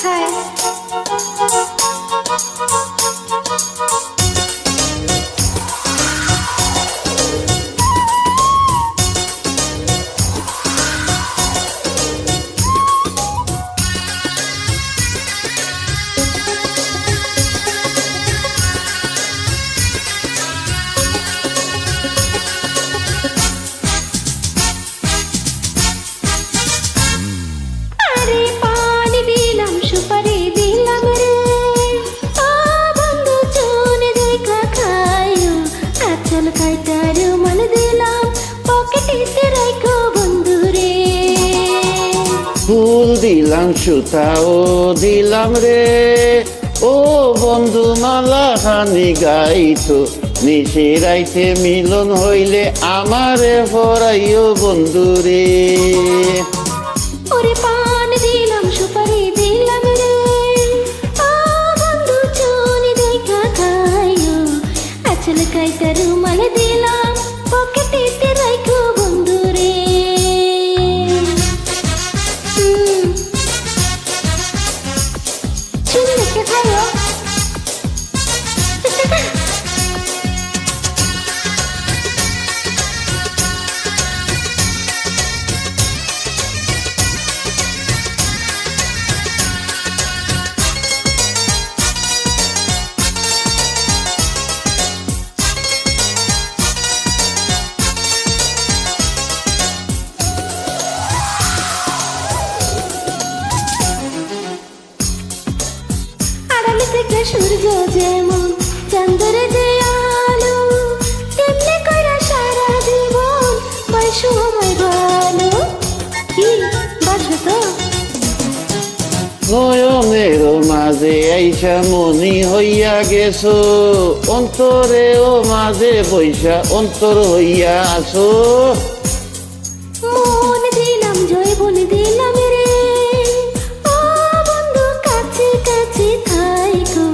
High. আরে পানি দিলাম সুপারি দিলাম রে, ও বন্ধু চুনে দেখা খাইও, আচল কাইটা রুমাল দিলাম পকেটেতে রাখো বন্ধু রে। ফুল দিলাম সুতাও দিলাম রে, ও বন্ধু মালা খানি গাইতো, নিশে রাইতে মিলন হইলে আমারে ফরাইও বন্ধু রে। ওরে পান দিলাম সুপারি দিলাম রে, ও বন্ধু চুনে দেখা খাইও, আচল কাইটা রুমাল দিলাম পকেটেতে রাখো বন্ধু রে। চুনে দেখা খাইও। আড়ালে থেকে সূর্য যেমন চাঁদের যে আলো, তেমনি কইরা সারা জীবন বাই সময় ভালো। কি বাসো তো? নয়নের মাঝে আইসা মনি হইয়া গেছো, অন্তরে ও মাঝে বৈশা অন্তর হইয়া আসো। মন দিলাম জয়বন দিলাম রে, ও বন্ধু কাছে কাছে থাইকো,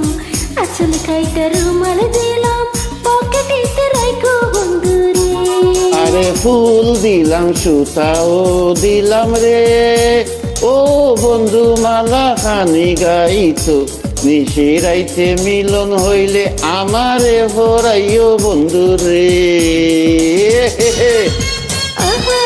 আচল কাইটা রুমাল দিলাম পকেটেতে রাখো বন্ধু রে। আরে ফুল দিলাম সুতাও দিলাম রে, ও বন্ধু মালা খানি গাইতো, নিশে রাইতে মিলন হইলে আমারে ফরাইও বন্ধু রে। আহা।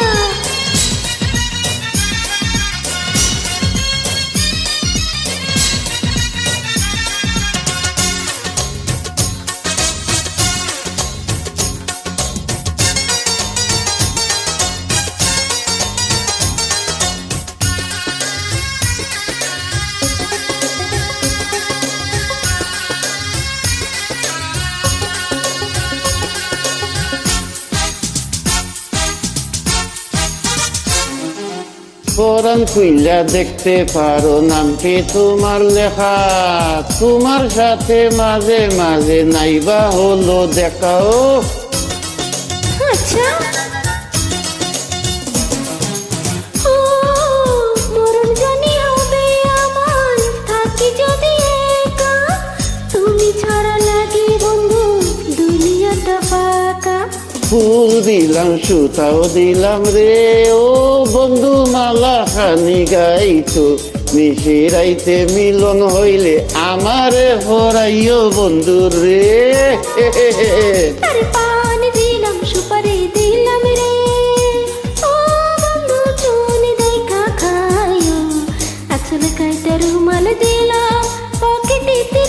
পরাণ খুইলা দেখতে পারো নামটি তোমার লেখা, তোমার সাথে মাঝে মাঝে নাইবা হলো দেখাও। আচ্ছা। ও মরণ জানি হবে আমার, থাকি যদি একা, তুমি ছাড়া লাগে বন্ধু দুনিয়াটা ফাঁকা। ফুল দিলাম সুতাও দিলাম রে, ও বন্ধু মালা খানি গাইতো, নিশে রাইতে মিলন হইলে আমারে ফরাইও বন্ধু রে। আরে পান দিলাম সুপারি দিলাম রে, ও বন্ধু চুনি দেখা খাইও, আচল কাইটা রুমাল দিলাম পকেটেতে